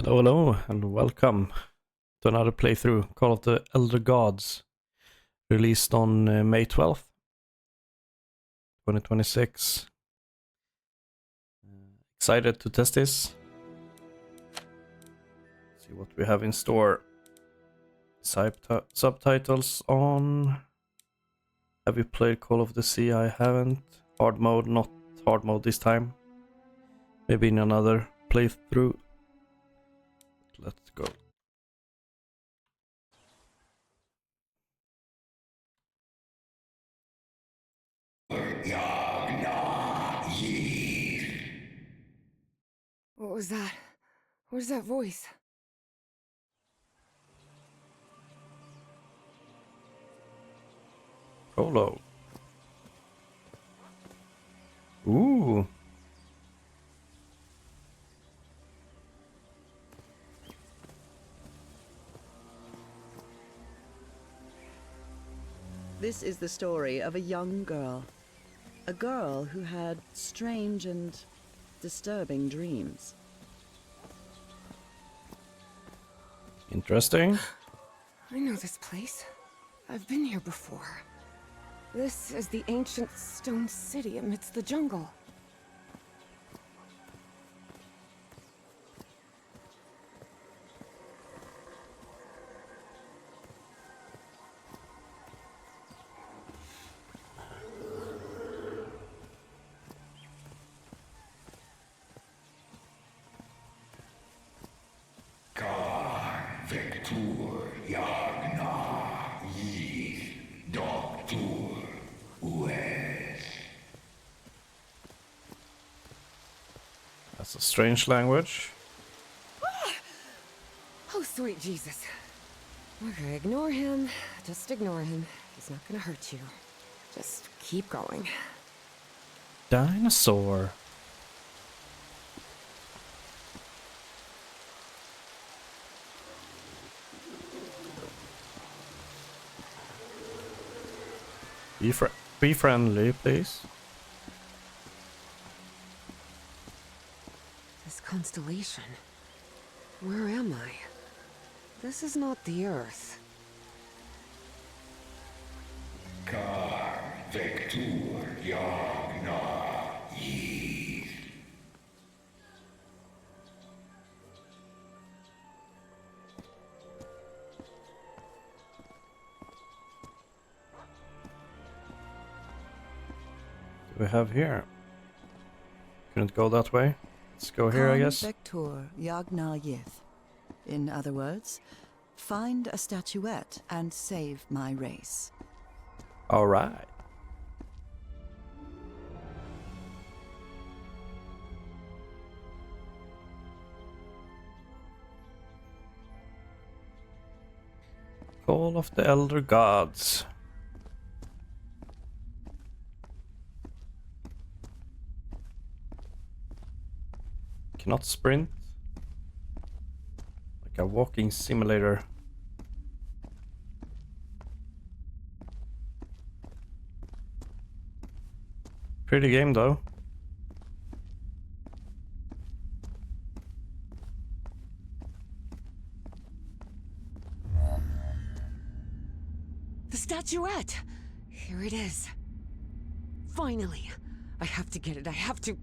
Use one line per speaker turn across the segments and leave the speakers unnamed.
Hello, and welcome to another playthrough, Call of the Elder Gods, released on May 12th, 2026. Excited to test this. See what we have in store. Subtitles on. Have you played Call of the Sea? I haven't. Hard mode, not hard mode this time. Maybe in another playthrough. Let's go.
What was that? Where's that voice?
Polo. Ooh.
This is the story of a young girl. A girl who had strange and disturbing dreams.
Interesting.
I know this place. I've been here before. This is the ancient stone city amidst the jungle.
That's a strange language.
Oh, sweet Jesus. Okay, ignore him. Just ignore him. He's not gonna hurt you. Just keep going.
Dinosaur. Be friendly, please.
This constellation. Where am I? This is not the Earth.
What do we have here? Couldn't go that way. Let's go here, I guess.
Vector Yagna Yith. In other words, find a statuette and save my race.
All right. Call of the Elder Gods. Cannot sprint. Like a walking simulator. Pretty game though.
The statuette! Here it is. Finally. I have to get it. I have to...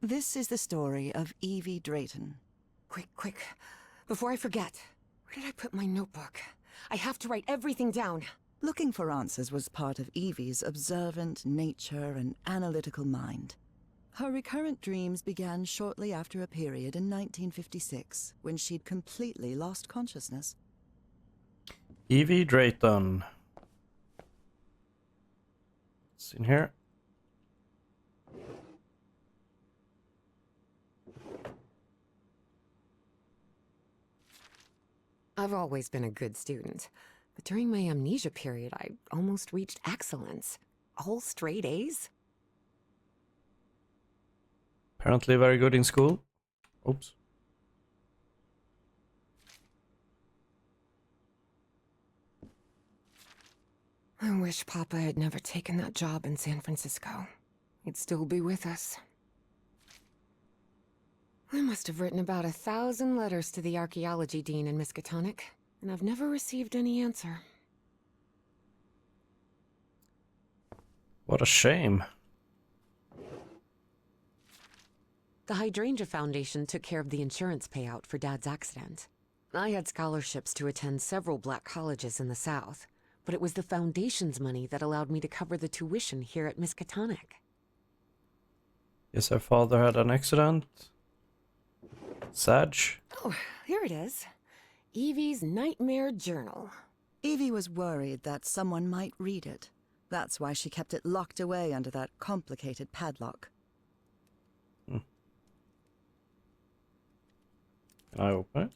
This is the story of Evie Drayton.
Quick. Before I forget. Where did I put my notebook? I have to write everything down.
Looking for answers was part of Evie's observant nature and analytical mind. Her recurrent dreams began shortly after a period in 1956, when she'd completely lost consciousness.
Evie Drayton. What's in here?
I've always been a good student, but during my amnesia period, I almost reached excellence. All straight A's?
Apparently very good in school. Oops.
I wish Papa had never taken that job in San Francisco. he'd still be with us. I must have written about 1,000 letters to the archaeology dean in Miskatonic, and I've never received any answer.
What a shame.
The Hydrangea Foundation took care of the insurance payout for Dad's accident. I had scholarships to attend several black colleges in the South, but it was the Foundation's money that allowed me to cover the tuition here at Miskatonic.
Yes, her father had an accident. Sad.
Oh, here it is. Evie's Nightmare Journal.
Evie was worried that someone might read it. That's why she kept it locked away under that complicated padlock.
Can I open it?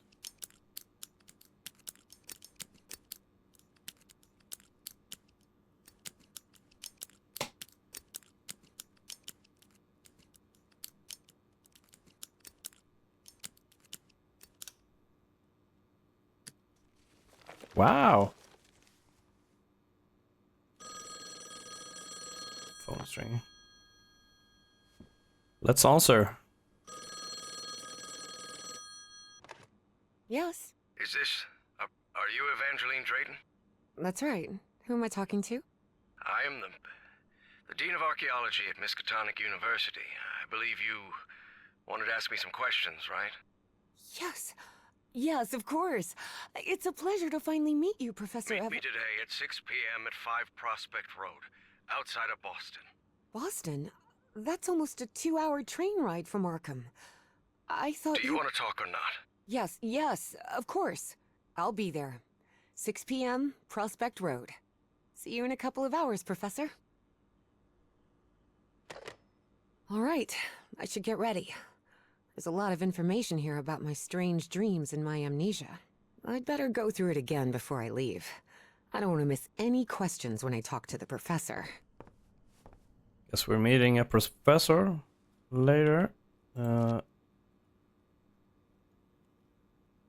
Wow. Phone's ringing. Let's answer.
Yes,
Is this... are you Evangeline Drayton?
that's right. Who am I talking to?
I am the Dean of Archaeology at Miskatonic University. I believe you wanted to ask me some questions, right?
Yes. Yes, of course. It's a pleasure to finally meet you, Professor
Meet
Ev-
me today at 6 p.m. at 5 Prospect Road, outside of Boston.
Boston? That's almost a 2-hour train ride from Arkham. I thought
Do you want to talk or not?
Yes, of course. I'll be there. 6 p.m., Prospect Road. See you in a couple of hours, Professor. All right, I should get ready. There's a lot of information here about my strange dreams and my amnesia. I'd better go through it again before I leave. I don't want to miss any questions when I talk to the professor.
Guess we're meeting a professor later.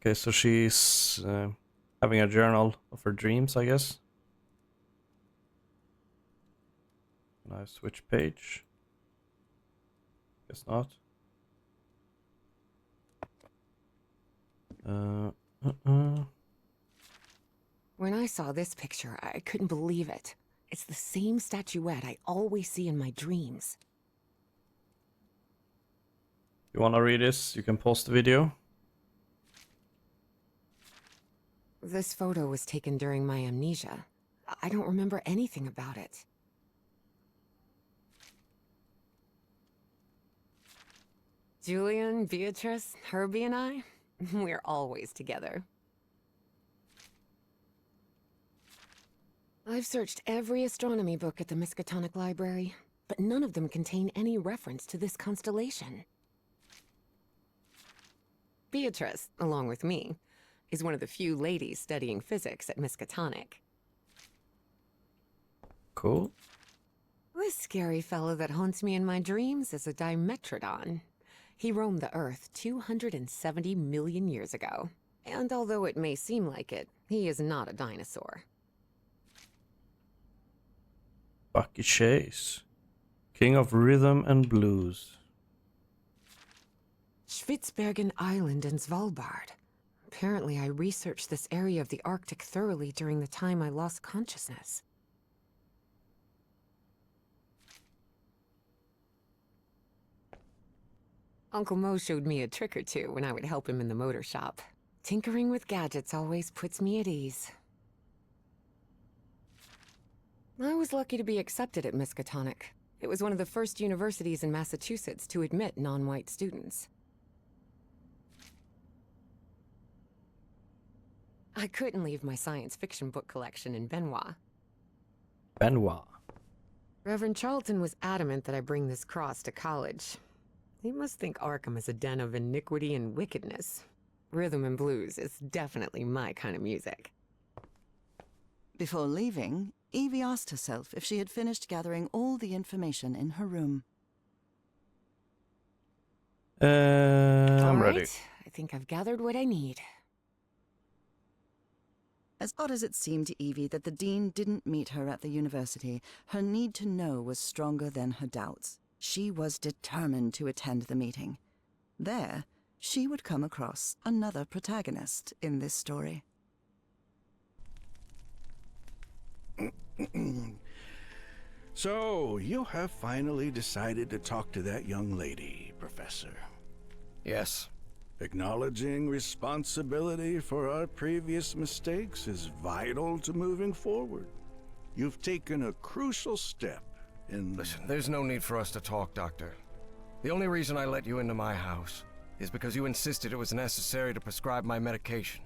Okay, so she's having a journal of her dreams, I guess. Can I switch page? Guess not.
When I saw this picture, I couldn't believe it. It's the same statuette I always see in my dreams.
You wanna read this? You can pause the video.
This photo was taken during my amnesia. I don't remember anything about it. Julian, Beatrice, Herbie, and I, we're always together. I've searched every astronomy book at the Miskatonic Library, but none of them contain any reference to this constellation. Beatrice, along with me, is one of the few ladies studying physics at Miskatonic.
Cool.
This scary fellow that haunts me in my dreams is a Dimetrodon. He roamed the Earth 270 million years ago. And although it may seem like it, he is not a dinosaur.
Bucky Chase. King of Rhythm and Blues.
Spitsbergen Island in Svalbard. Apparently, I researched this area of the Arctic thoroughly during the time I lost consciousness. Uncle Mo showed me a trick or two when I would help him in the motor shop. Tinkering with gadgets always puts me at ease. I was lucky to be accepted at Miskatonic. It was one of the first universities in Massachusetts to admit non-white students. I couldn't leave my science fiction book collection in Benoit.
Benoit.
Reverend Charlton was adamant that I bring this cross to college. He must think Arkham is a den of iniquity and wickedness. Rhythm and blues is definitely my kind of music.
Before leaving, Evie asked herself if she had finished gathering all the information in her room.
I'm ready.
I think I've gathered what I need.
As odd as it seemed to Evie that the dean didn't meet her at the university, her need to know was stronger than her doubts. She was determined to attend the meeting. There, she would come across another protagonist in this story.
So, you have finally decided to talk to that young lady, Professor.
Yes.
Acknowledging responsibility for our previous mistakes is vital to moving forward. You've taken a crucial step in...
Listen, there's no need for us to talk, Doctor. The only reason I let you into my house is because you insisted it was necessary to prescribe my medication.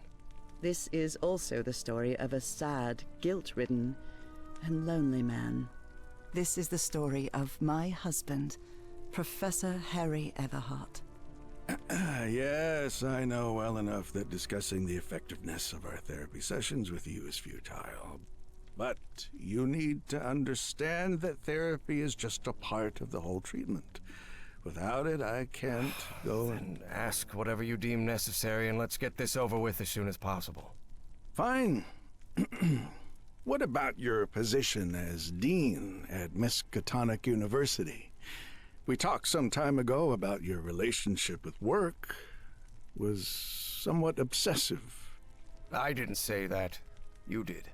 This is also the story of a sad, guilt-ridden, and lonely man. This is the story of my husband, Professor Harry Everhart.
Yes, I know well enough that discussing the effectiveness of our therapy sessions with you is futile. But you need to understand that therapy is just a part of the whole treatment. Without it, I can't go and...
Ask whatever you deem necessary and let's get this over with as soon as possible.
Fine. What about your position as Dean at Miskatonic University? We talked some time ago about your relationship with work was somewhat obsessive.
I didn't say that. You did.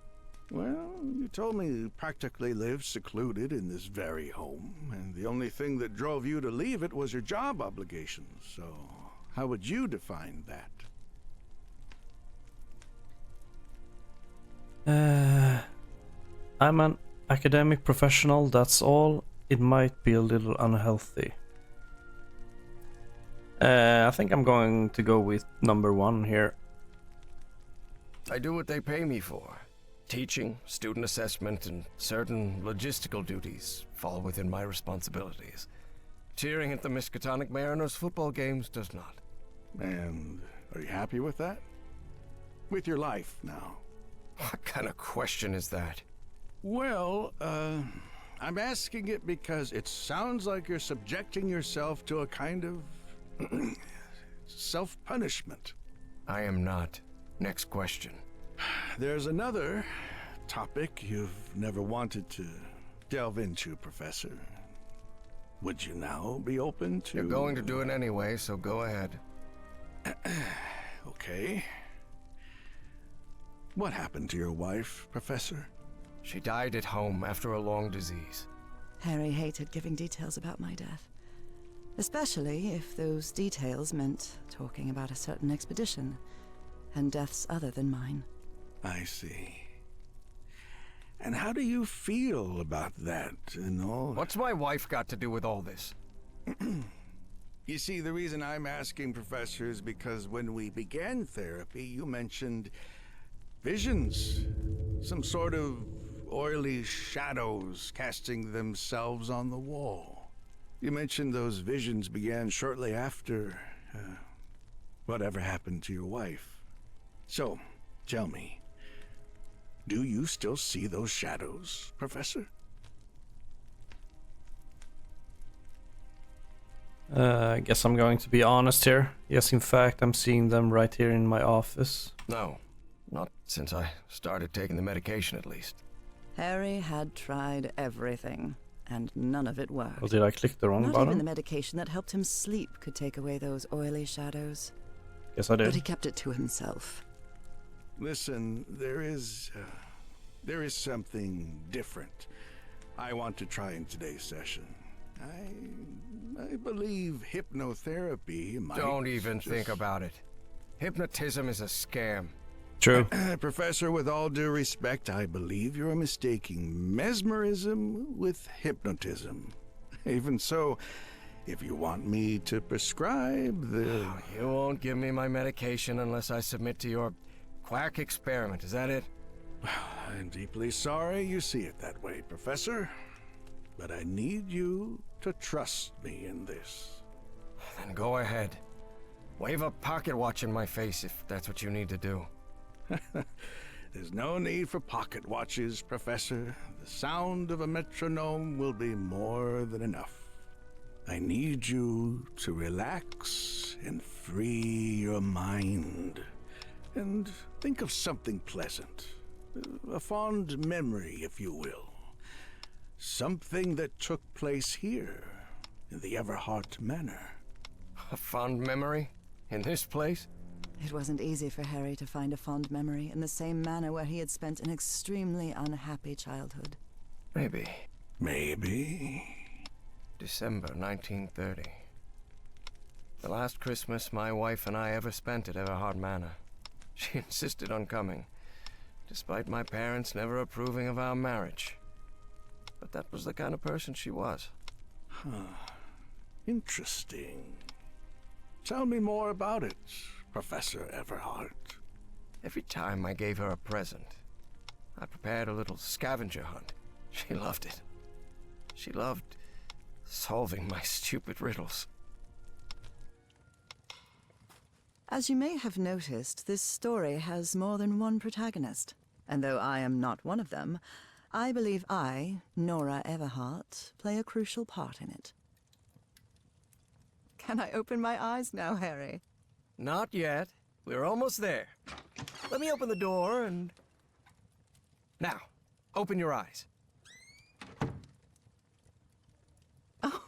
Well, you told me you practically lived secluded in this very home, and the only thing that drove you to leave it was your job obligations. So, how would you define that?
I'm an academic professional, that's all. It might be a little unhealthy. I think I'm going to go with number 1 here.
I do what they pay me for. Teaching, student assessment, and certain logistical duties fall within my responsibilities. Cheering at the Miskatonic Mariners football games does not.
And are you happy with that? With your life now?
What kind of question is that?
Well, I'm asking it because it sounds like you're subjecting yourself to a kind of self-punishment.
I am not. Next question.
There's another topic you've never wanted to delve into, Professor. Would you now be open to...
You're going to do it anyway, so go ahead.
Okay. What happened to your wife, Professor?
She died at home after a long disease.
Harry hated giving details about my death, especially if those details meant talking about a certain expedition and deaths other than mine.
I see. And how do you feel about that and all?
What's my wife got to do with all this?
You see, the reason I'm asking, Professor, is because when we began therapy, you mentioned visions. Some sort of oily shadows casting themselves on the wall. You mentioned those visions began shortly after whatever happened to your wife. So, tell me, do you still see those shadows, Professor?
I guess I'm going to be honest here. Yes, in fact, I'm seeing them right here in my office.
No, not since I started taking the medication at least.
Harry had tried everything, and none of it worked.
Or did I click the wrong
Not
button?
even the medication that helped him sleep could take away those oily shadows.
Yes, I did.
But he kept it to himself.
Listen, there is something different I want to try in today's session. I believe hypnotherapy might...
Don't even think about it. Hypnotism is a scam.
True.
Professor, with all due respect, I believe you're mistaking mesmerism with hypnotism. Even so, if you want me to prescribe the...
You won't give me my medication unless I submit to your quack experiment, is that it?
I'm deeply sorry you see it that way, Professor. But I need you to trust me in this.
Then go ahead. Wave a pocket watch in my face if that's what you need to do.
There's no need for pocket watches, Professor. The sound of a metronome will be more than enough. I need you to relax and free your mind. And think of something pleasant. A fond memory, if you will. Something that took place here. in the Everhart Manor.
A fond memory? In this place?
It wasn't easy for Harry to find a fond memory in the same manor where he had spent an extremely unhappy childhood.
Maybe.
Maybe.
December 1930. The last Christmas my wife and I ever spent at Everhart Manor. She insisted on coming, despite my parents never approving of our marriage. But that was the kind of person she was.
Interesting. Tell me more about it, Professor Everhart.
Every time I gave her a present, I prepared a little scavenger hunt. She loved it. She loved solving my stupid riddles.
As you may have noticed, this story has more than one protagonist. And though I am not one of them, I believe I, Nora Everhart, play a crucial part in it. Can I open my eyes now, Harry?
Not yet. We're almost there. Let me open the door and... Now, open your eyes.
Oh,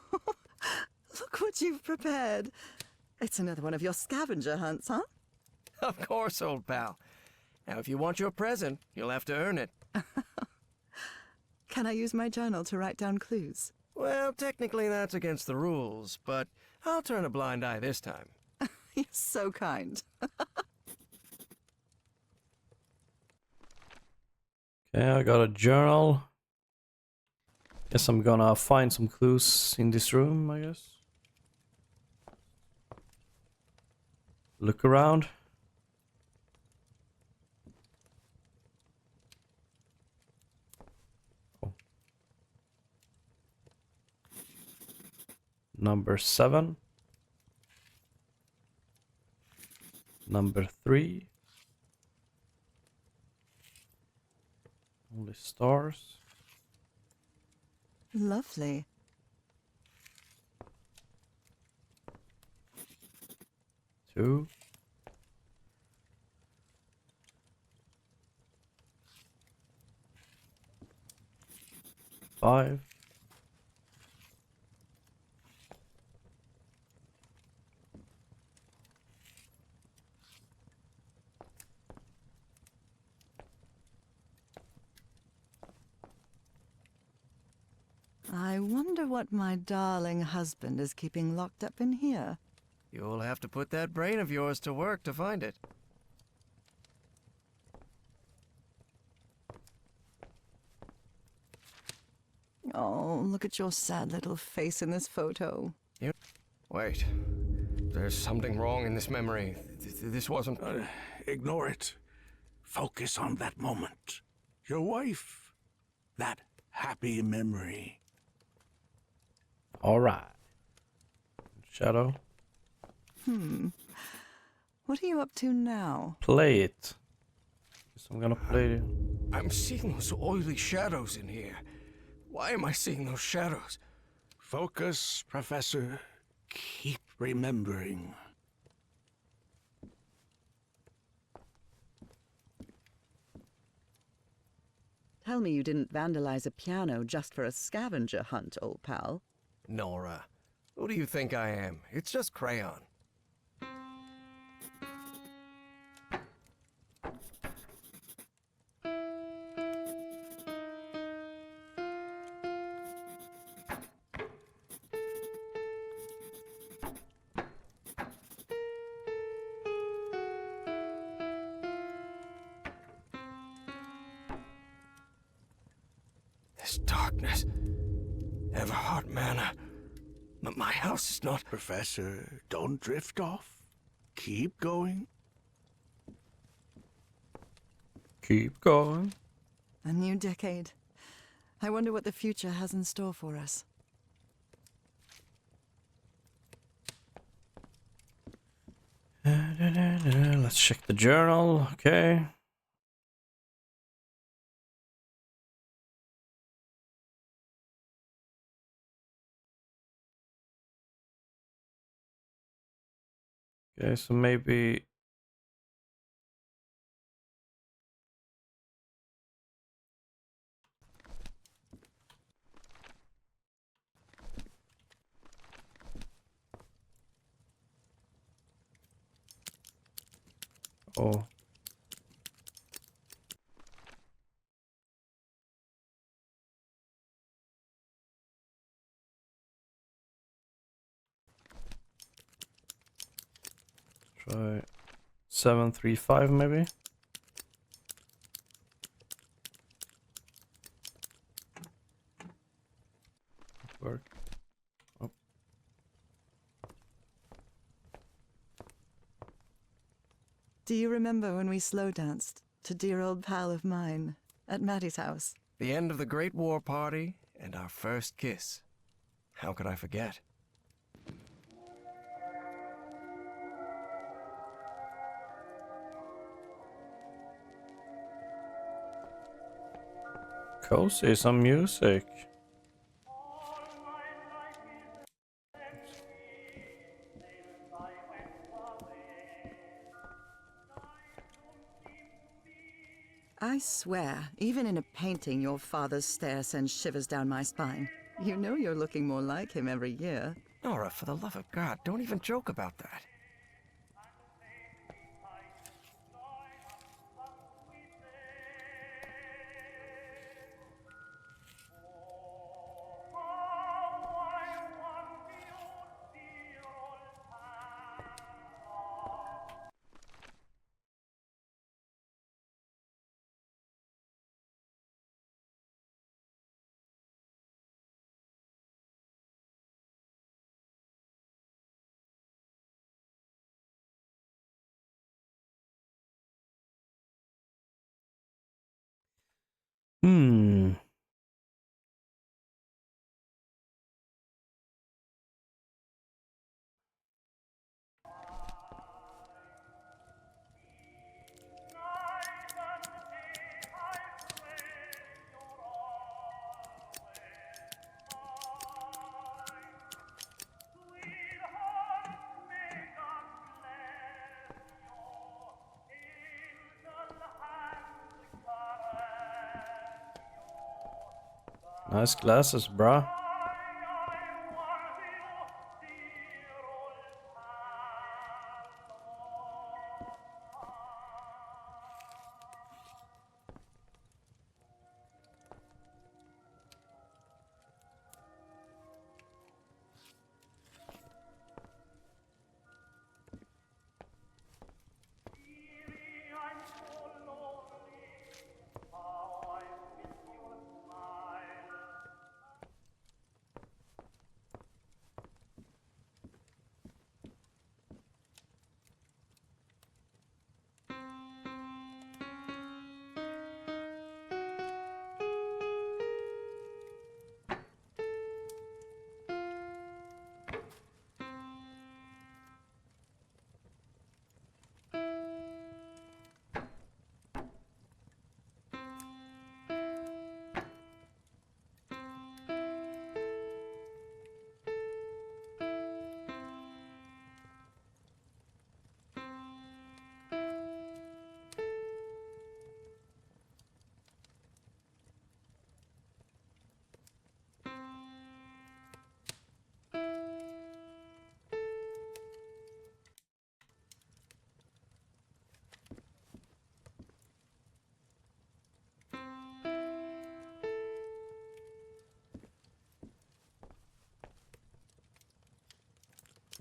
look what you've prepared. It's another one of your scavenger hunts, huh?
Of course, old pal. Now, if you want your present, you'll have to earn it.
Can I use my journal to write down clues?
Well, technically that's against the rules, but I'll turn a blind eye this time.
You're so kind.
Okay, I got a journal. Guess I'm gonna find some clues in this room, I guess. Look around. Oh. Number 7. Number 3. Only stars.
Lovely.
Two. Five.
I wonder what my darling husband is keeping locked up in here.
You'll have to put that brain of yours to work to find it.
Oh, look at your sad little face in this photo.
Wait. There's something wrong in this memory. This wasn't...
Ignore it. Focus on that moment. Your wife. That happy memory.
All right. Shadow.
What are you up to now?
Play it. Guess I'm gonna play it.
I'm seeing those oily shadows in here. Why am I seeing those shadows?
Focus, Professor. Keep remembering.
Tell me you didn't vandalize a piano just for a scavenger hunt, old pal.
Nora, who do you think I am? It's just crayon. This darkness. Everhart Manor. But my house is not...
Professor, don't drift off. Keep going.
Keep going.
A new decade. I wonder what the future has in store for us.
Let's check the journal. Okay. Okay, so maybe Oh. Try 735 maybe. Work. Oh.
Do you remember when we slow danced to dear old pal of mine at Maddie's house?
The end of the Great War Party and our first kiss. How could I forget?
Cozy, some music.
I swear, even in a painting, your father's stare sends shivers down my spine. You know you're looking more like him every year.
Nora, for the love of God, don't even joke about that.
Hmm. Nice glasses, bruh.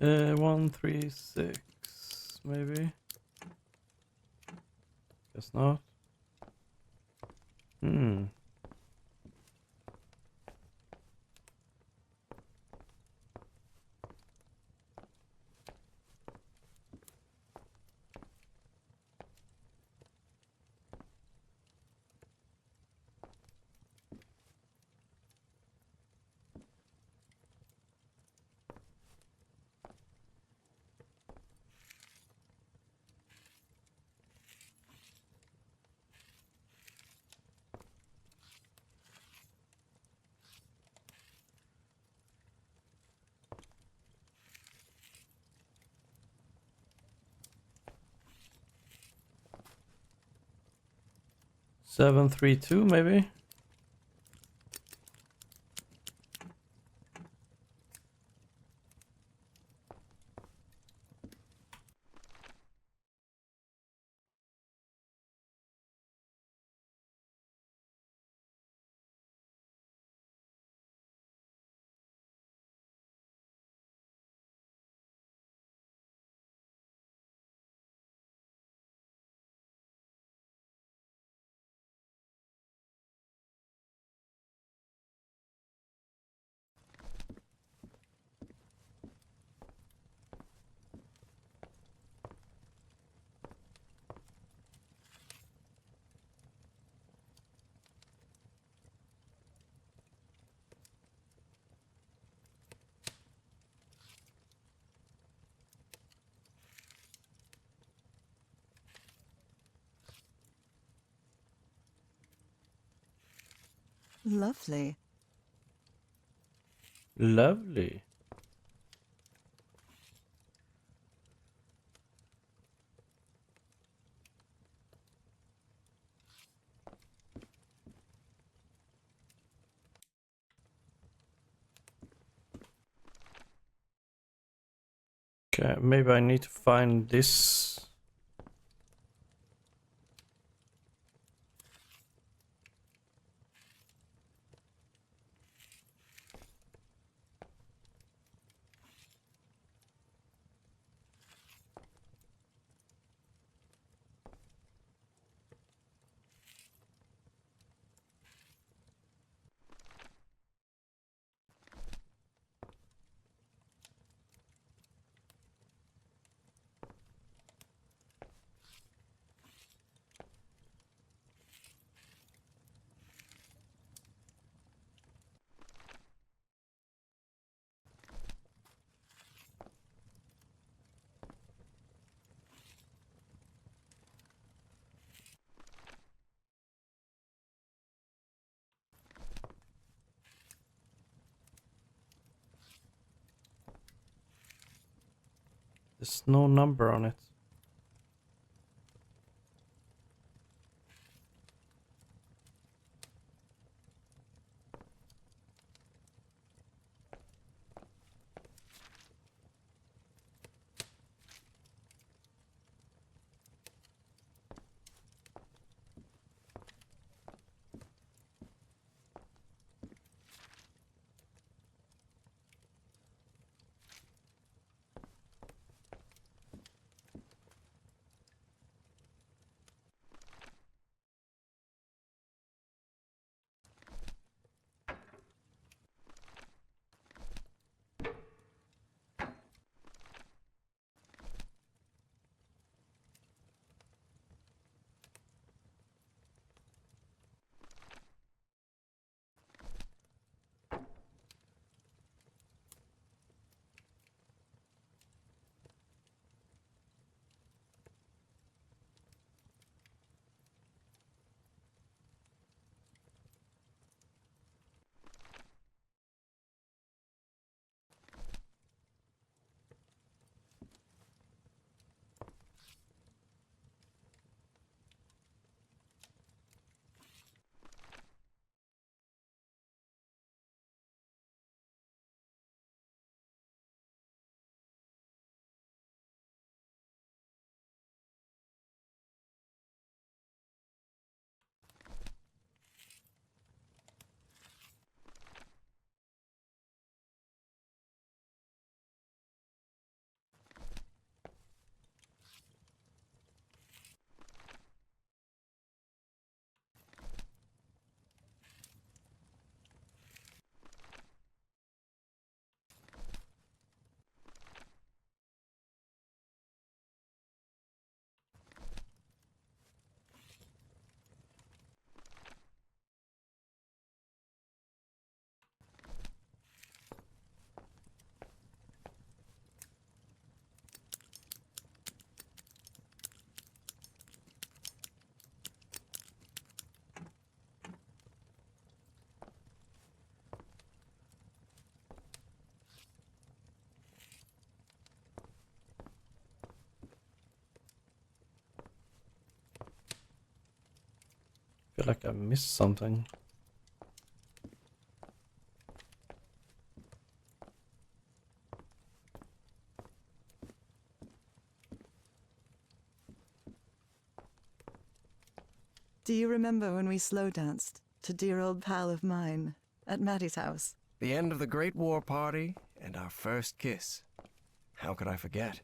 Uh, 136 maybe. Guess not. Hmm. Seven, 3, 2 maybe.
Lovely.
Lovely. Okay, maybe I need to find this. There's no number on it. Feel like I missed something.
Do you remember when we slow danced to Dear Old Pal of Mine at Maddie's house?
The end of the Great War Party and our first kiss. How could I forget?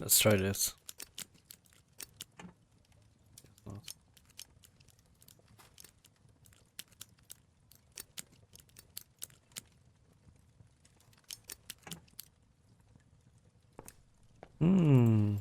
Let's try this. Hmm.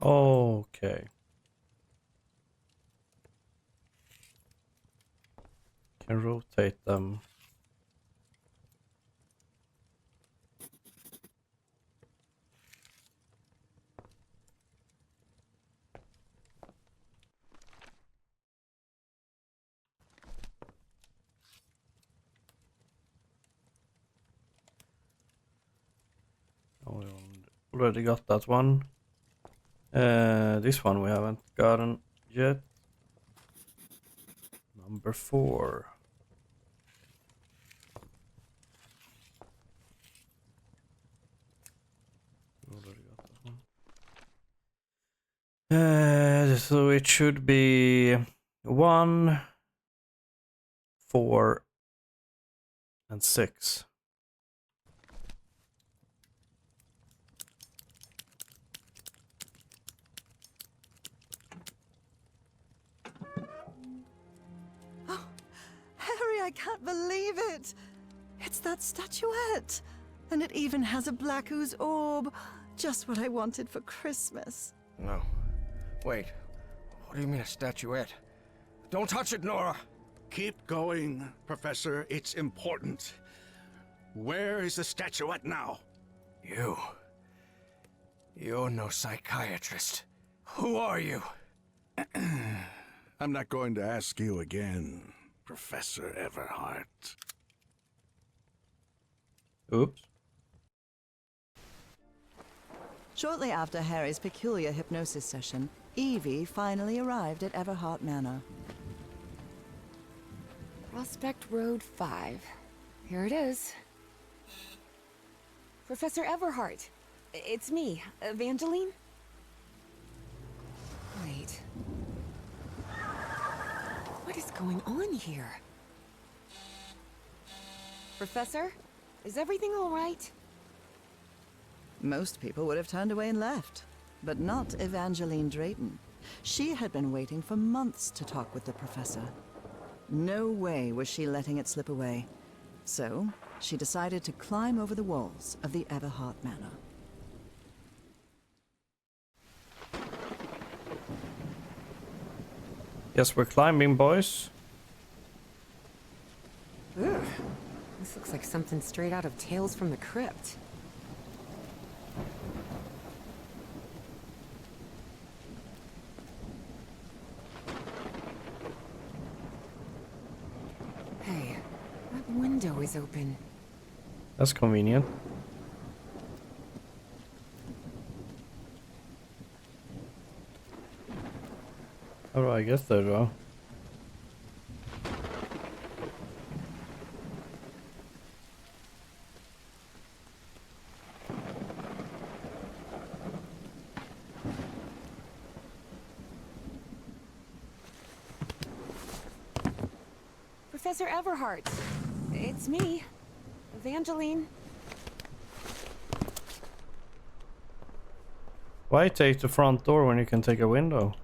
Okay. Can rotate them. Oh, we already got that one. This one we haven't gotten yet. Number 4. We already got that one. So it should be 1, 4, and 6.
Harry, I can't believe it! It's that statuette! And it even has a black ooze orb. Just what I wanted for Christmas.
No. Wait. What do you mean a statuette? Don't touch it, Nora!
Keep going, Professor. It's important. Where is the statuette now?
You're no psychiatrist. Who are you?
I'm not going to ask you again, Professor Everhart.
Oops.
Shortly after Harry's peculiar hypnosis session, Evie finally arrived at Everhart Manor.
Prospect Road 5. Here it is. Professor Everhart. It's me, Evangeline. Wait. What is going on here? Professor? Is everything all right?
Most people would have turned away and left, but not Evangeline Drayton. She had been waiting for months to talk with the professor. No way was she letting it slip away. So, she decided to climb over the walls of the Everhart Manor.
Yes, we're climbing, boys.
Ugh. This looks like something straight out of Tales from the Crypt. Hey, that window is open.
That's convenient. How do I get there, though?
Professor Everhart. It's me, Evangeline.
Why take the front door when you can take a window?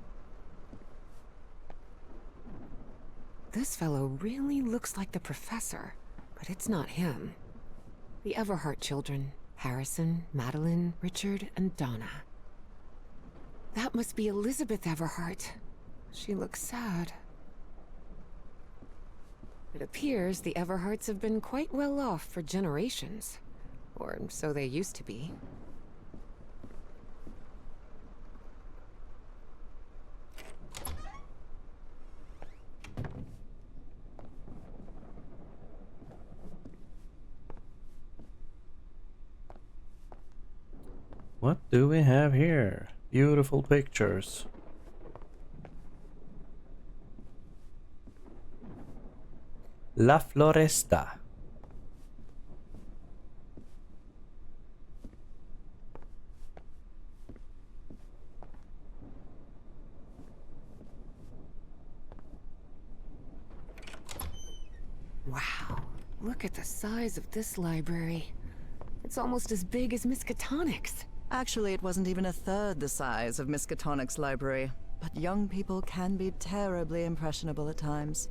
This fellow really looks like the professor, but it's not him. The Everhart children, Harrison, Madeline, Richard, and Donna. That must be Elizabeth Everhart. She looks sad. It appears the Everharts have been quite well off for generations. Or so they used to be.
What do we have here? Beautiful pictures. La Floresta.
Wow, look at the size of this library. It's almost as big as Miskatonic's.
Actually, it wasn't even a third the size of Miskatonic's library, but young people can be terribly impressionable at times.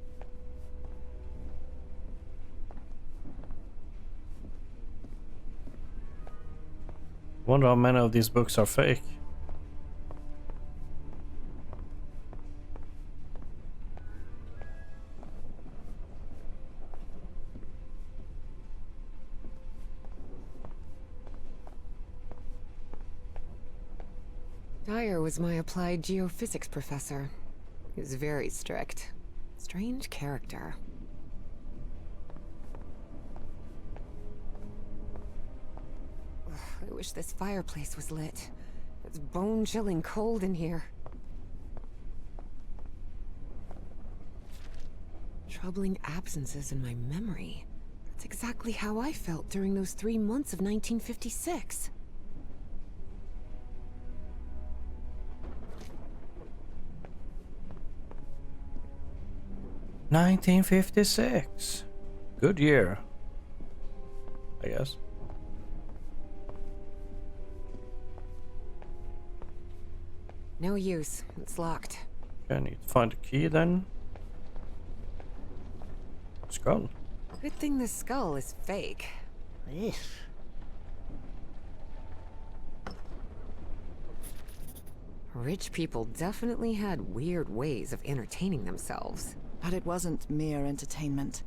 Wonder how many of these books are fake.
Dyer was my applied geophysics professor. He was very strict. Strange character. Ugh, I wish this fireplace was lit. It's bone-chilling cold in here. Troubling absences in my memory. That's exactly how I felt during those 3 months of 1956.
$1956. Good year, I guess.
No use. It's locked.
Okay, I need to find the key then. Skull.
Good thing the skull is fake. Rich people definitely had weird ways of entertaining themselves.
But it wasn't mere entertainment.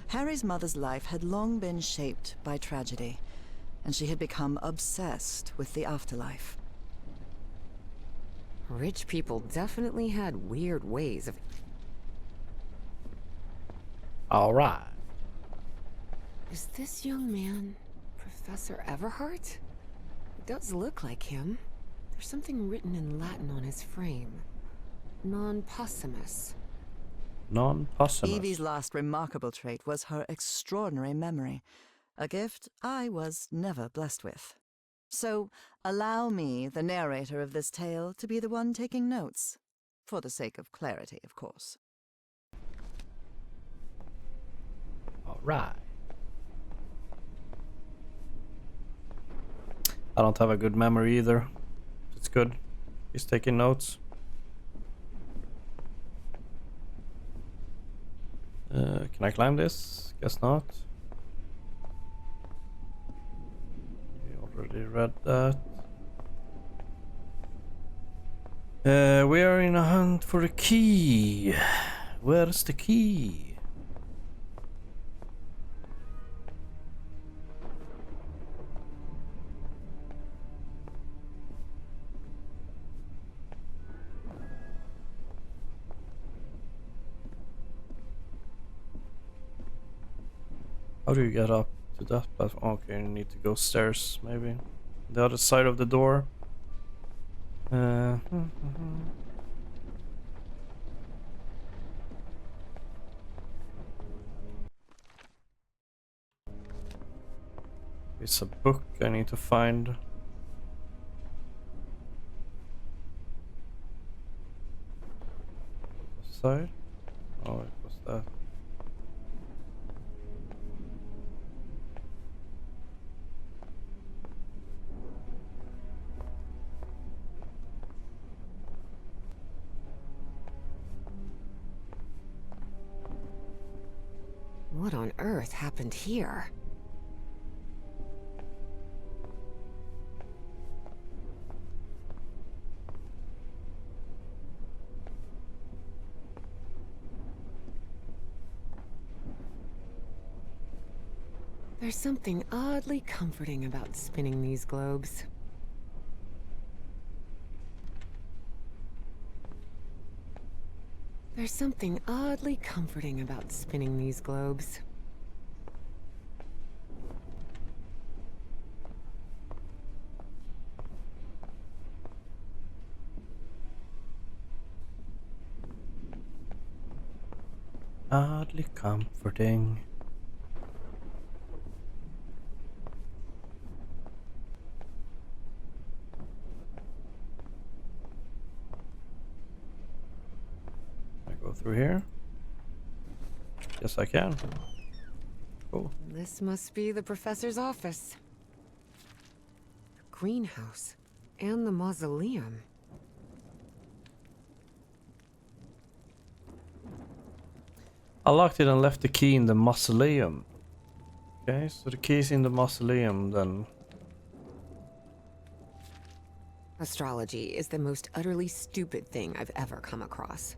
Harry's mother's life had long been shaped by tragedy, and she had become obsessed with the afterlife.
Rich people definitely had weird ways of...
Alright.
Is this young man Professor Everhart? It does look like him. There's something written in Latin on his frame. Non possumus.
Non-possumus.
Evie's last remarkable trait was her extraordinary memory, a gift I was never blessed with. So, allow me, the narrator of this tale, to be the one taking notes. For the sake of clarity, of course.
Alright. I don't have a good memory either. It's good. He's taking notes. Can I climb this? Guess not. We already read that. We are in a hunt for a key. Where's the key? How do you get up to that platform? Okay, you need to go stairs, maybe. The other side of the door. It's a book I need to find. Side? Oh, it was that.
earth happened here? There's something oddly comforting about spinning these globes. There's something oddly comforting about spinning these globes.
Oddly comforting. Go through here? Yes, I can. Cool.
This must be the professor's office. The greenhouse. And the mausoleum.
I locked it and left the key in the mausoleum. Okay, so the key's in the mausoleum then.
Astrology is the most utterly stupid thing I've ever come across.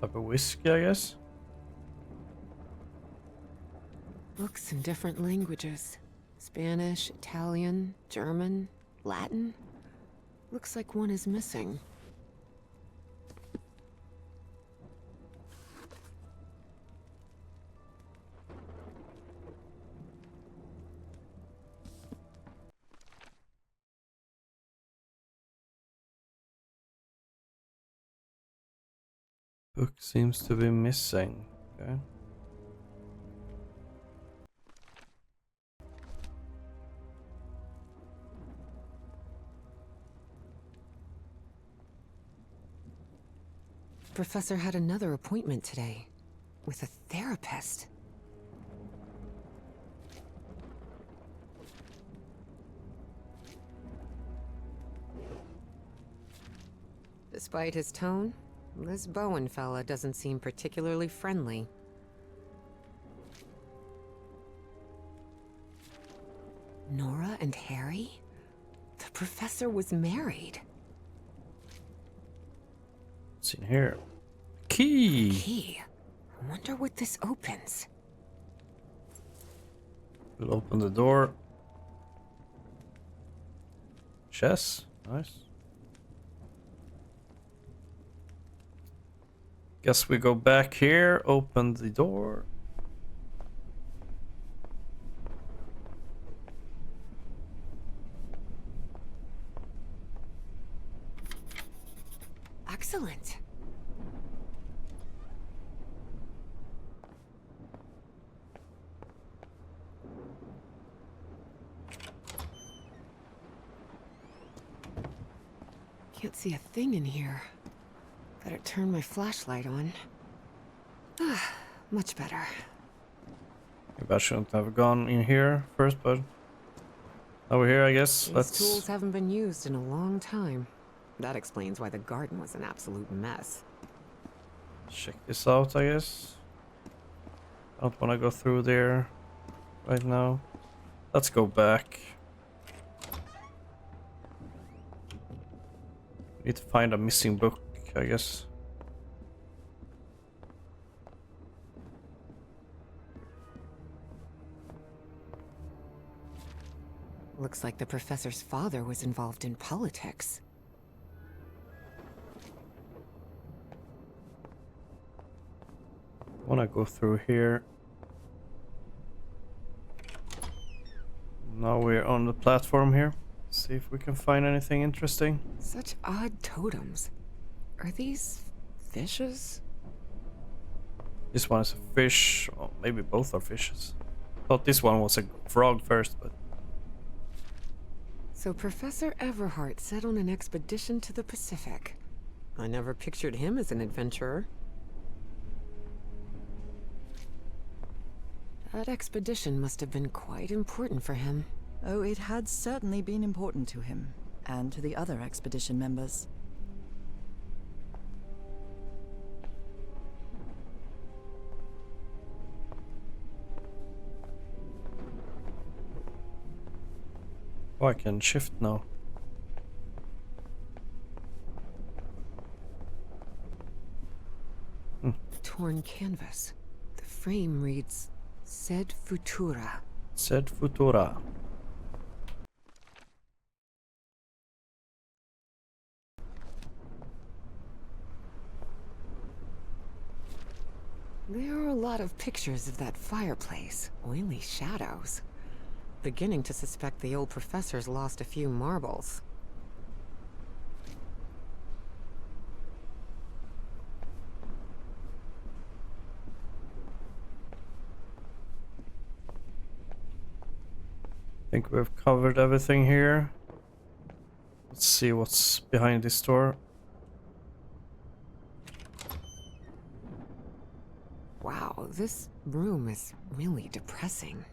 Type of whiskey, I guess.
Books in different languages. Spanish, Italian, German, Latin. Looks like one is missing.
Book seems to be missing. Okay.
Professor had another appointment today. With a therapist. Despite his tone, this Bowen fella doesn't seem particularly friendly. Nora and Harry? The professor was married.
What's in here? Key!
Key. I wonder what this opens.
We'll open the door. Chess. Nice. Guess we go back here, open the door.
Excellent. Can't see a thing in here. Better turn my flashlight on. Ah, much better.
Maybe I shouldn't have gone in here first, but over here, I guess.
These tools haven't been used in a long time. That explains why the garden was an absolute mess.
Check this out, I guess. I don't want to go through there right now. Let's go back. Need to find a missing book, I guess.
Looks like the professor's father was involved in politics.
Wanna go through here. Now we're on the platform here. See if we can find anything interesting.
Such odd totems. Are these fishes?
This one is a fish. Well, maybe both are fishes. Thought this one was a frog first, but
So Professor Everhart set on an expedition to the Pacific. I never pictured him as an adventurer. That expedition must have been quite important for him.
Oh, it had certainly been important to him, and to the other expedition members.
Oh, I can shift now.
Torn canvas. The frame reads, Sed Futura.
Sed Futura.
There are a lot of pictures of that fireplace. Oily shadows. Beginning to suspect the old professor's lost a few marbles.
I think we've covered everything here. Let's see what's behind this door.
Wow, this room is really depressing.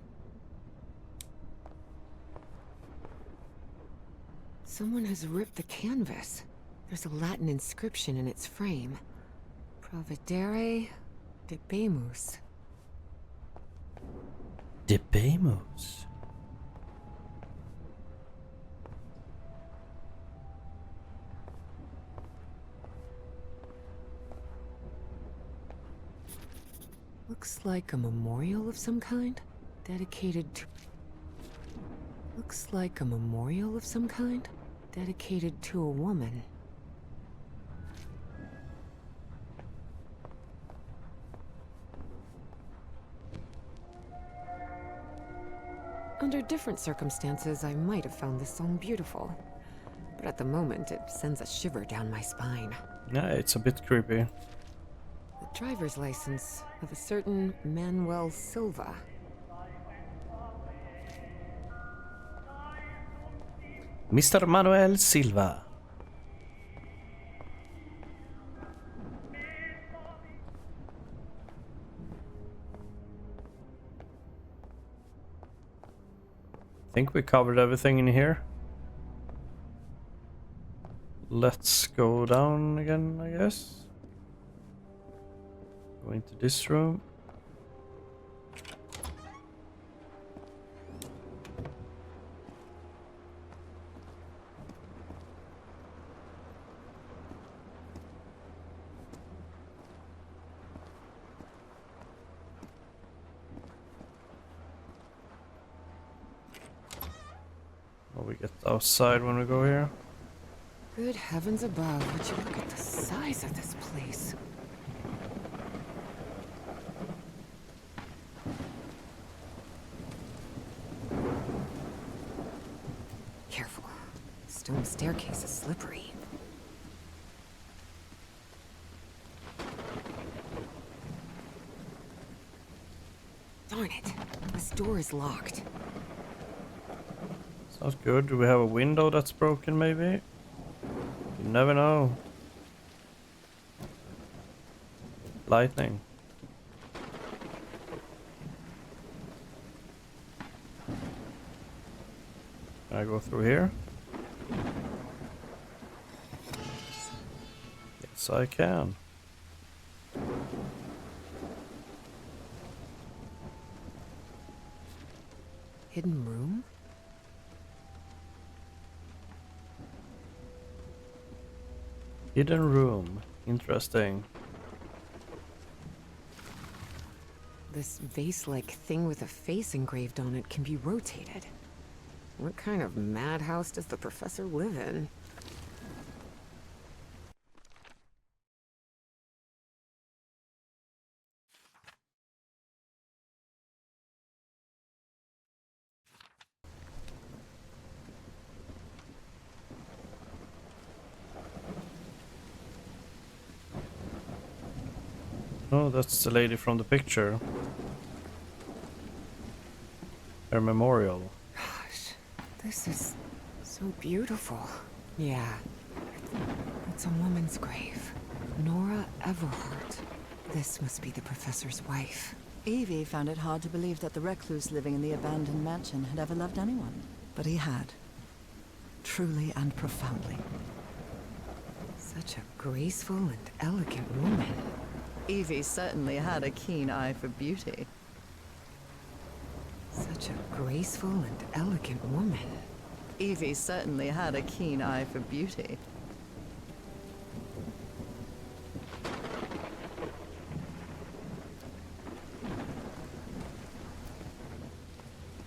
Someone has ripped the canvas. There's a Latin inscription in its frame. Providere Debemus.
Debemus.
Looks like a memorial of some kind, dedicated to... Looks like a memorial of some kind, dedicated to a woman. Under different circumstances, I might have found this song beautiful. But at the moment, it sends a shiver down my spine.
Yeah, it's a bit creepy.
The driver's license of a certain Manuel Silva.
Mr. Manuel Silva. I think we covered everything in here. Let's go down again, I guess. Go into this room. Well, we get outside when we go here.
Good heavens above, would you look at the size of this place? Careful. Stone staircase is slippery. Darn it. This door is locked.
Sounds good. Do we have a window that's broken, maybe? You never know. Lightning. Can I go through here? Yes, I can.
Hidden room?
Hidden room. Interesting.
This vase-like thing with a face engraved on it can be rotated. What kind of madhouse does the professor live in?
Oh, that's the lady from the picture. Her memorial.
Gosh, this is so beautiful. Yeah, it's a woman's grave. Nora Everhart. This must be the professor's wife.
Evie found it hard to believe that the recluse living in the abandoned mansion had ever loved anyone. But he had. Truly and profoundly.
Such a graceful and elegant woman.
Evie certainly had a keen eye for beauty.
Such a graceful and elegant woman.
Evie certainly had a keen eye for beauty.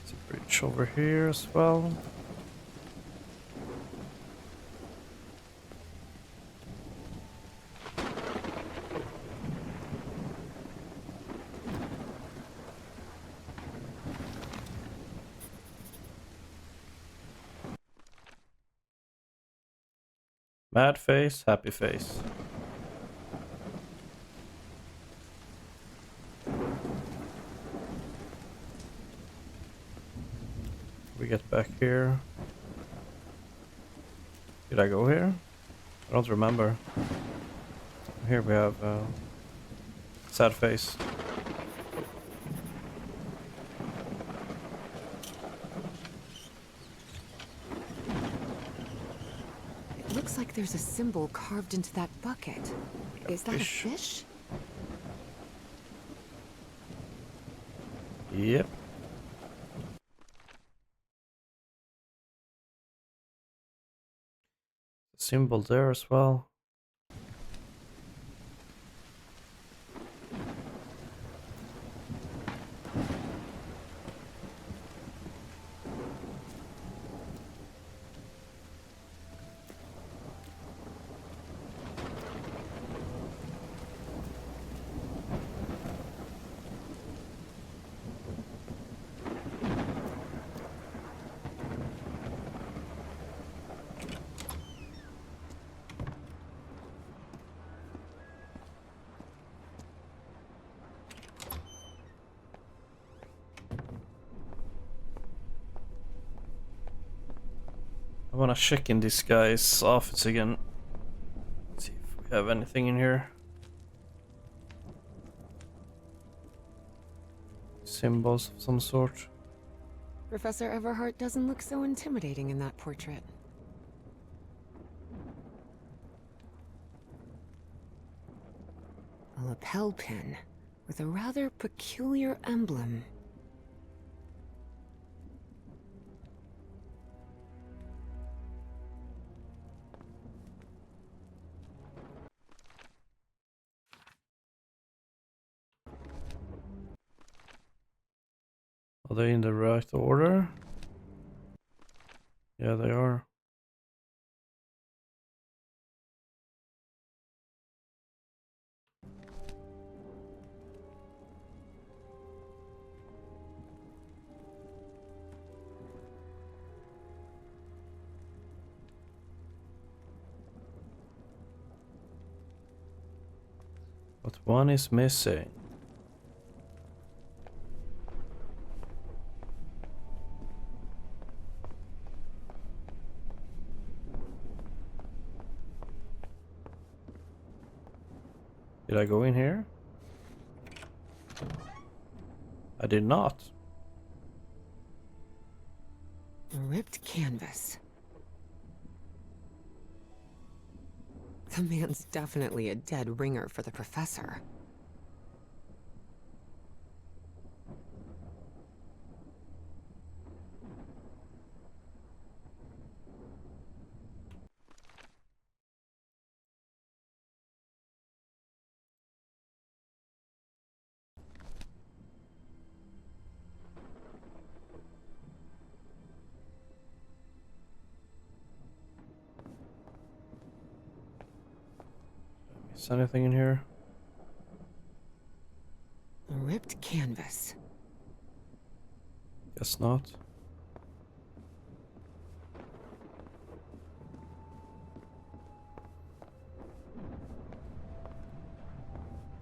There's a bridge over here as well. Mad face, happy face. We get back here. Did I go here? I don't remember. Here we have sad face.
It looks like there's a symbol carved into that bucket. Is that
fish.
a fish?
Yep. Symbol there as well. I wanna check in this guy's office again. See if we have anything in here. Symbols of some sort.
Professor Everhart doesn't look so intimidating in that portrait. A lapel pin with a rather peculiar emblem.
Are they in the right order? Yeah, they are. But one is missing. Did I go in here? I did not.
A ripped canvas. The man's definitely a dead ringer for the professor.
Is anything in here?
A ripped canvas.
Guess not.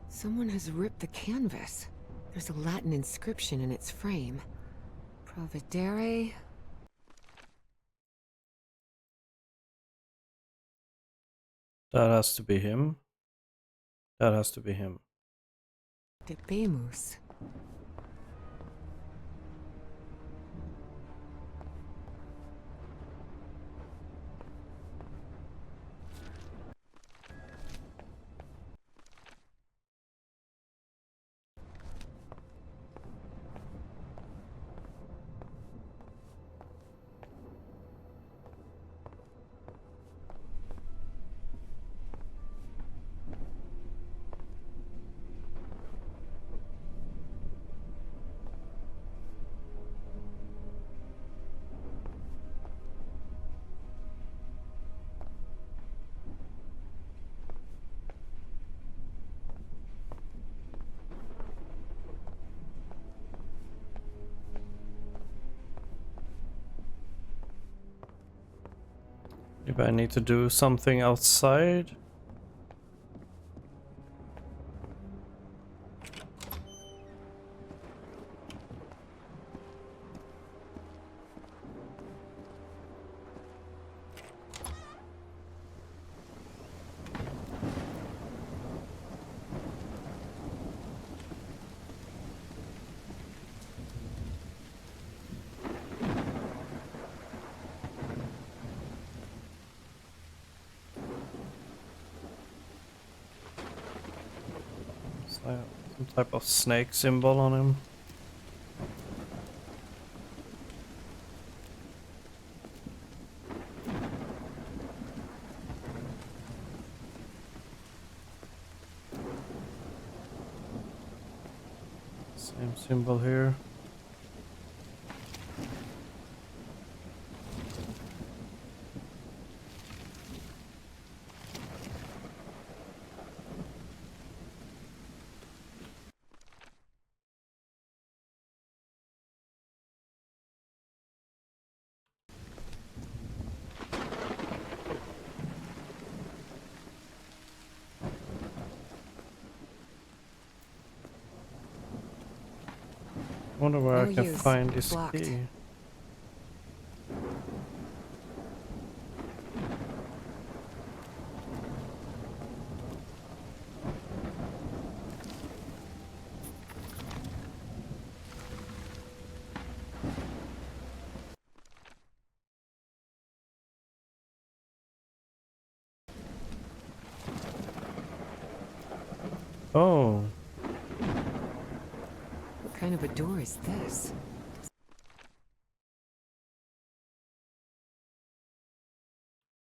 Someone has ripped the canvas. There's a Latin inscription in its frame. Providere.
That has to be him. That has to be him.
Debemus.
Maybe I need to do something outside. Some type of snake symbol on him. Same symbol here. Wonder where
No
I can
use.
find this
Blocked.
key. Oh,
What kind of a door is this?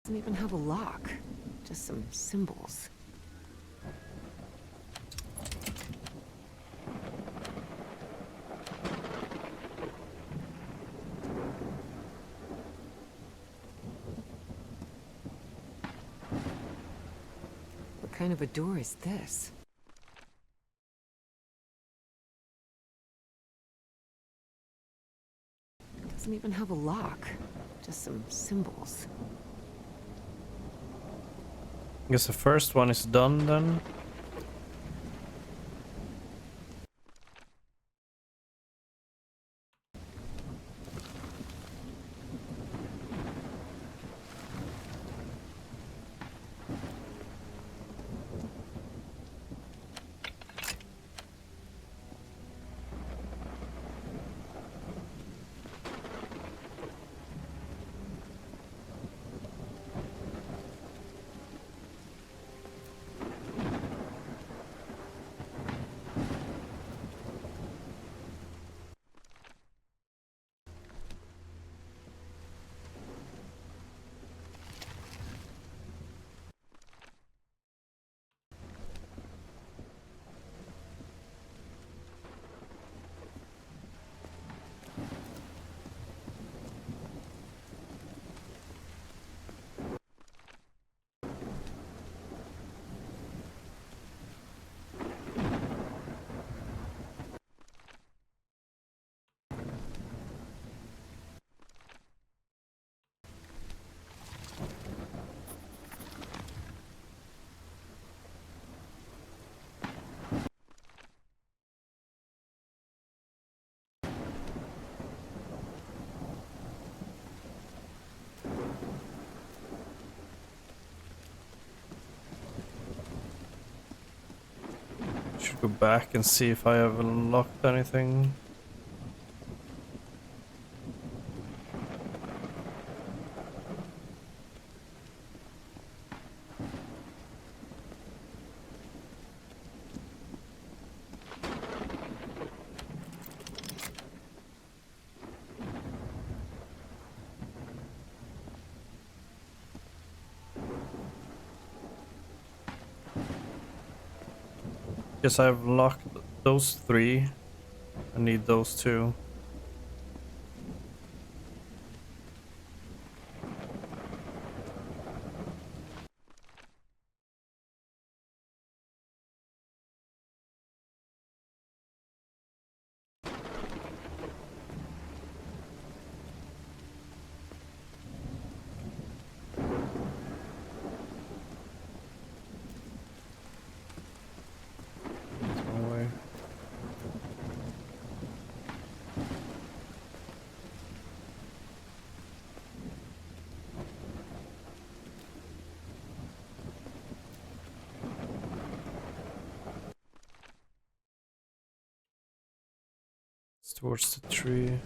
Doesn't even have a lock. Just some symbols. What kind of a door is this? Doesn't even have a lock. Just some symbols.
I guess the first one is done then. Should go back and see if I have unlocked anything. Guess I've locked those three. I need those two. It's towards the tree.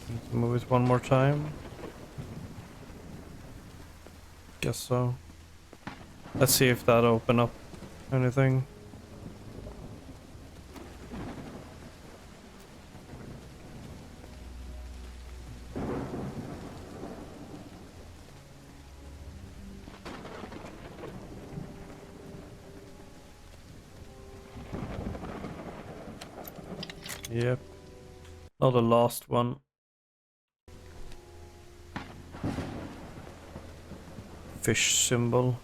Need to move it one more time. Guess so. Let's see if that open up anything. Yep. Not the last one. Fish symbol.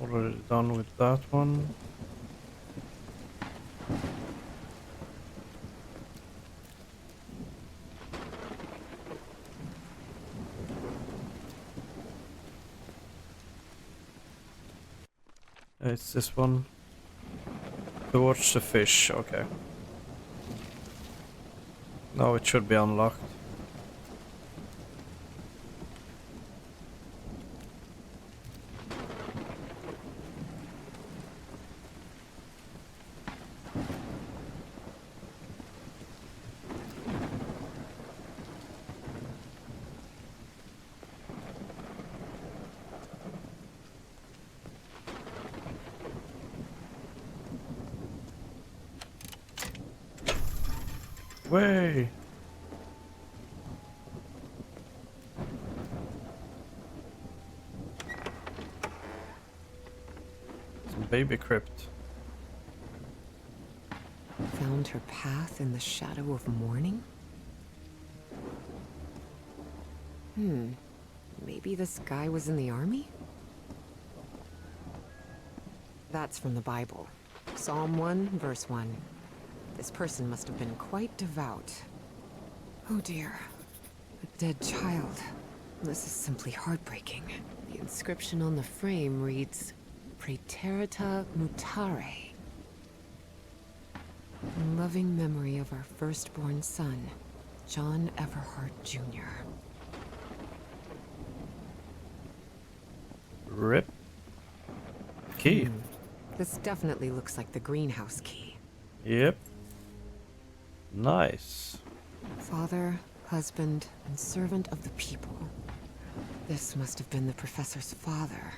Already done with that one. It's this one. Towards the fish, okay. Now it should be unlocked. Way. Some baby crypt.
Found her path in the shadow of morning? Maybe this guy was in the army? That's from the Bible. Psalm 1, verse 1. This person must have been quite devout. Oh dear. A dead child. This is simply heartbreaking. The inscription on the frame reads, Praeterita Mutare. In loving memory of our firstborn son, John Everhart Jr.
Rip. Key.
This definitely looks like the greenhouse key.
Yep. Nice.
Father, husband, and servant of the people. This must have been the professor's father.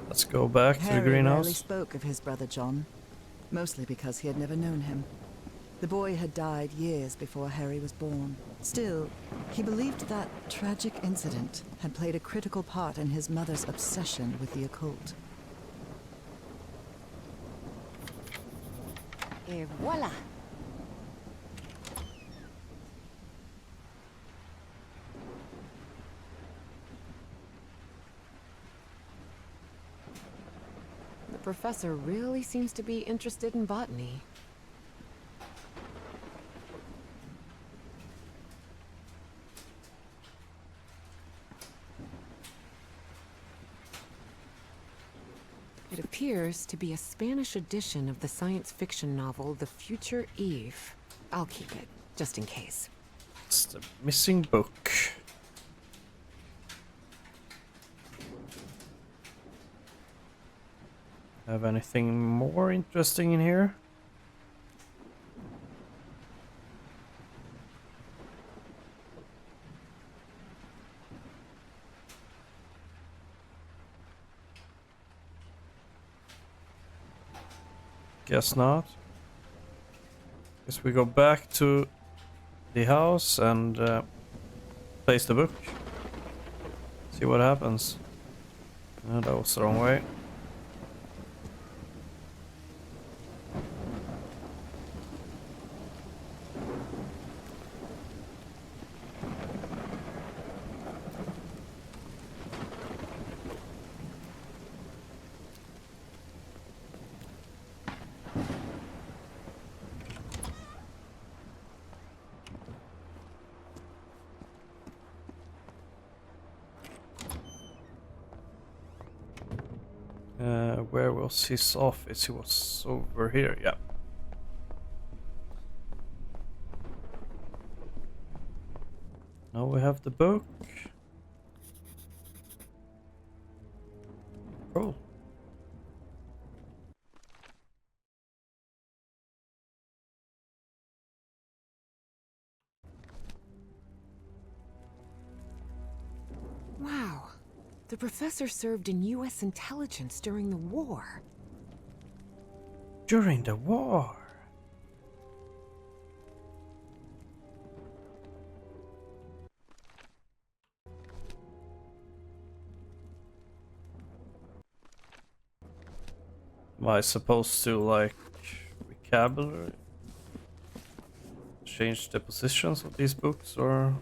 Let's go back to the
Harry rarely
greenhouse.
spoke of his brother John, mostly because he had never known him. The boy had died years before Harry was born. Still, he believed that tragic incident had played a critical part in his mother's obsession with the occult.
Et voila! The professor really seems to be interested in botany. It appears to be a Spanish edition of the science fiction novel The Future Eve. I'll keep it, just in case.
It's the missing book. Have anything more interesting in here? Guess not. Guess we go back to the house and place the book. See what happens. Oh, that was the wrong way. Where was his office? He was over here, yeah. Now we have the book. Cool.
Wow. The professor served in U.S. intelligence during the war.
During the war. Am I supposed to, like, vocabulary? Change the positions of these books, or?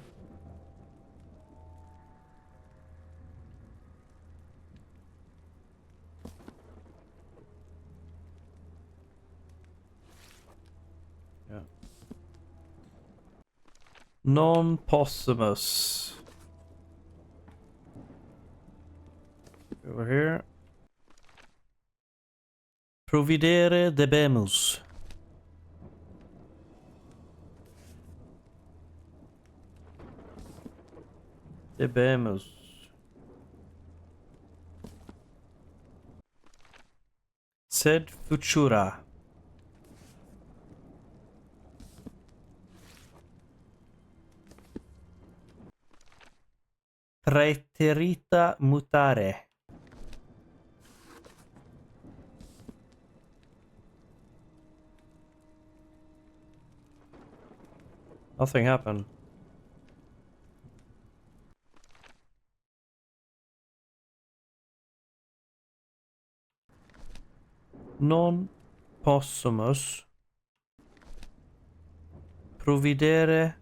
Yeah. Non-possumus. Over here. Providere debemus. Debemus. Sed futura. Praeterita mutare. Nothing happened. Non possumus providere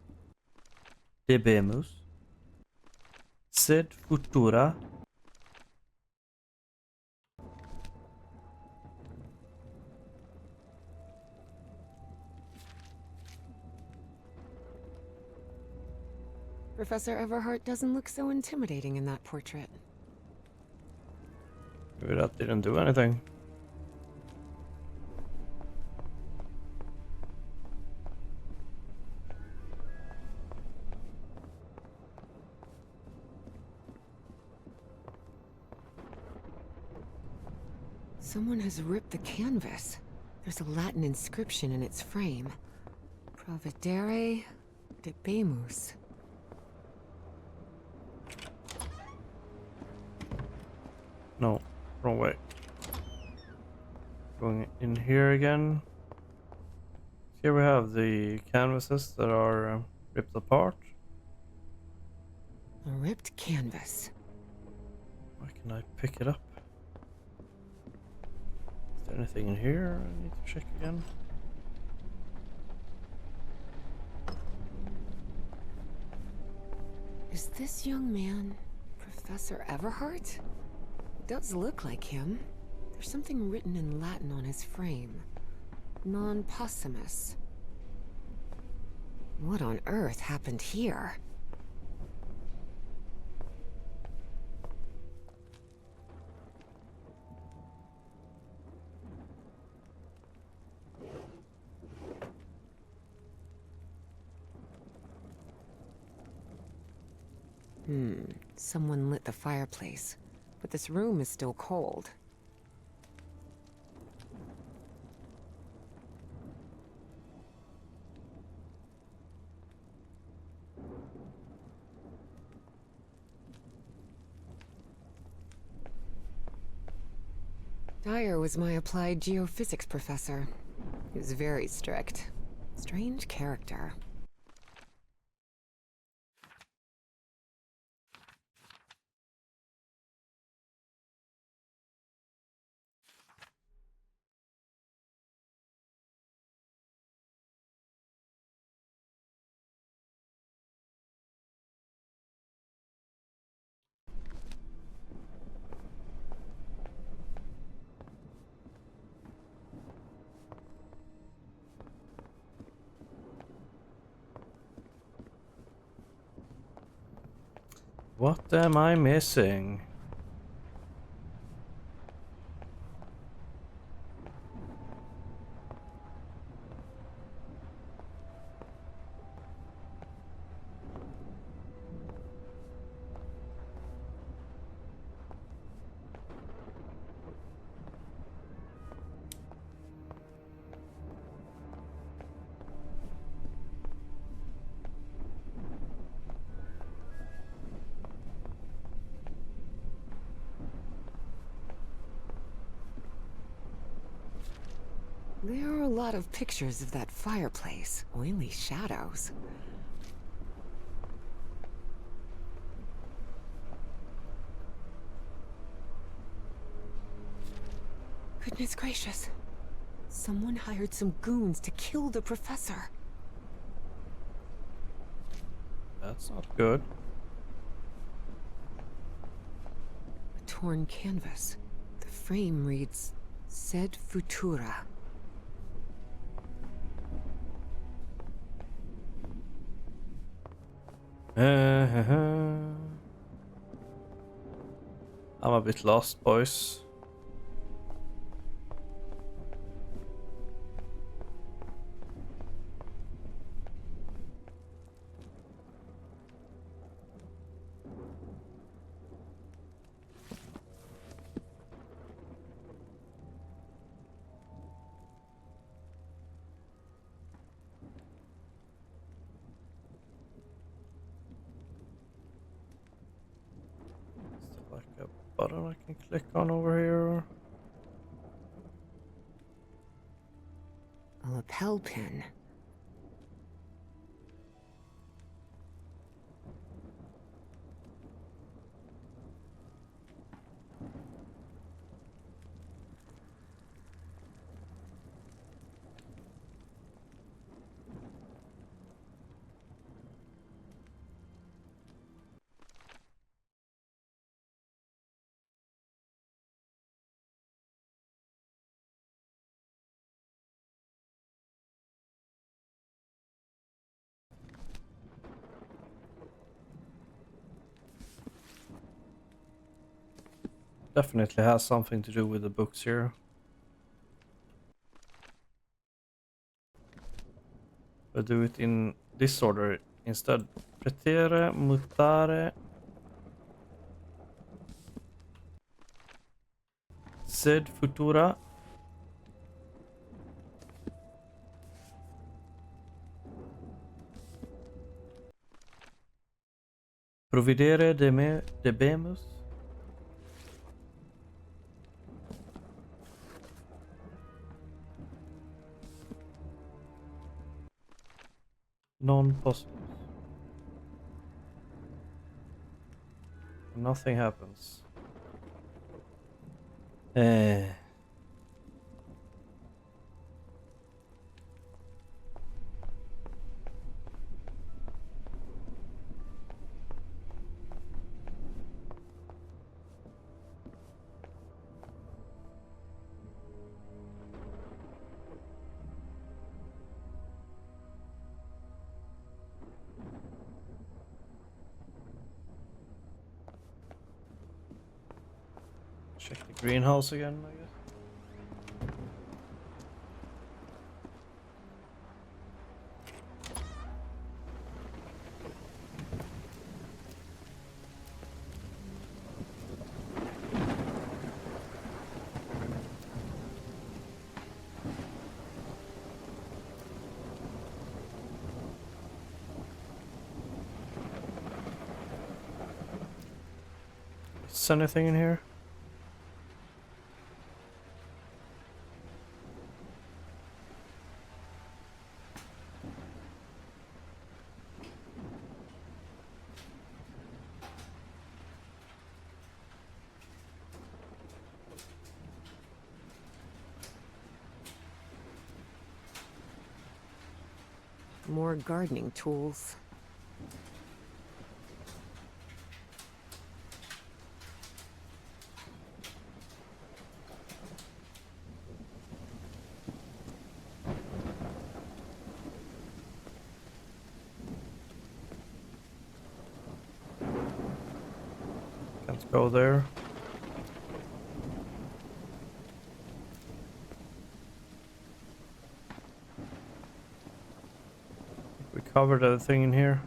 debemus, sed futura
Professor Everhart doesn't look so intimidating in that portrait.
Maybe that didn't do anything.
Someone has ripped the canvas. There's a Latin inscription in its frame. Providere debemus.
No, wrong way. Going in here again. Here we have the canvases that are ripped apart.
A ripped canvas.
Why can I pick it up? Is there anything in here I need to check again?
Is this young man Professor Everhart? It does look like him. There's something written in Latin on his frame. Non possumus. What on earth happened here? Someone lit the fireplace, but this room is still cold. Dyer was my applied geophysics professor. He was very strict. Strange character.
What am I missing?
There are a lot of pictures of that fireplace. Oily shadows. Goodness gracious. Someone hired some goons to kill the professor.
That's not good.
A torn canvas. The frame reads, Sed Futura.
I'm a bit lost, boys. Is there like a button I can click on over here?
A lapel pin.
Definitely has something to do with the books here. We'll do it in this order instead. Pretere, mutare, sed futura, providere debemus, non possumus. Nothing happens. Eh. Check the greenhouse again, I guess. Is anything in here?
More gardening tools.
Can't go there. We covered everything in here.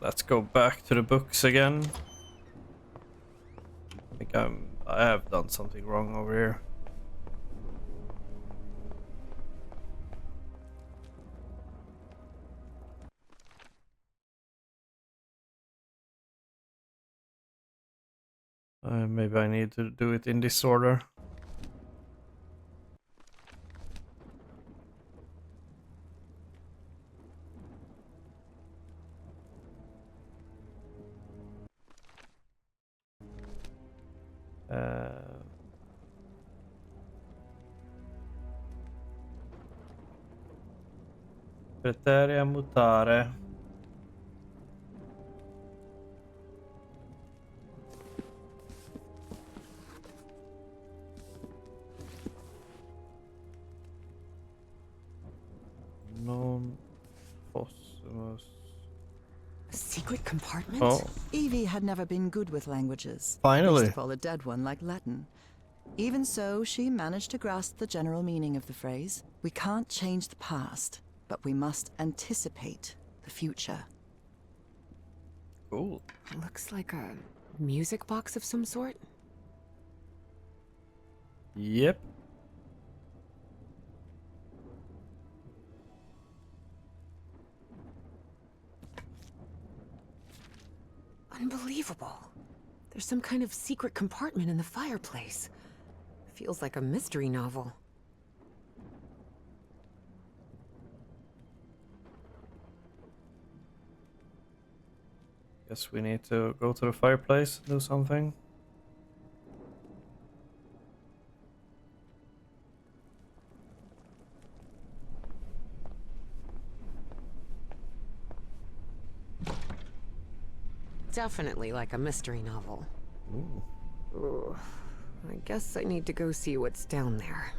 Let's go back to the books again. I think I have done something wrong over here. Maybe I need to do it in this order. Preterea mutare. Non possumus.
A secret compartment?
Oh,
Evie had never been good with languages.
finally.
Least of all a dead one like Latin. Even so, she managed to grasp the general meaning of the phrase. We can't change the past, but we must anticipate the future.
Cool.
Looks like a music box of some sort.
Yep.
Unbelievable. There's some kind of secret compartment in the fireplace. Feels like a mystery novel.
Guess we need to go to the fireplace, do something.
Definitely like a mystery novel.
Ooh.
Ooh, I guess I need to go see what's down there.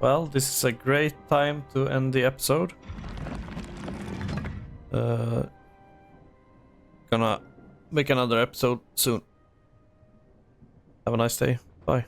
Well, this is a great time to end the episode. Gonna make another episode soon. Have a nice day. Bye.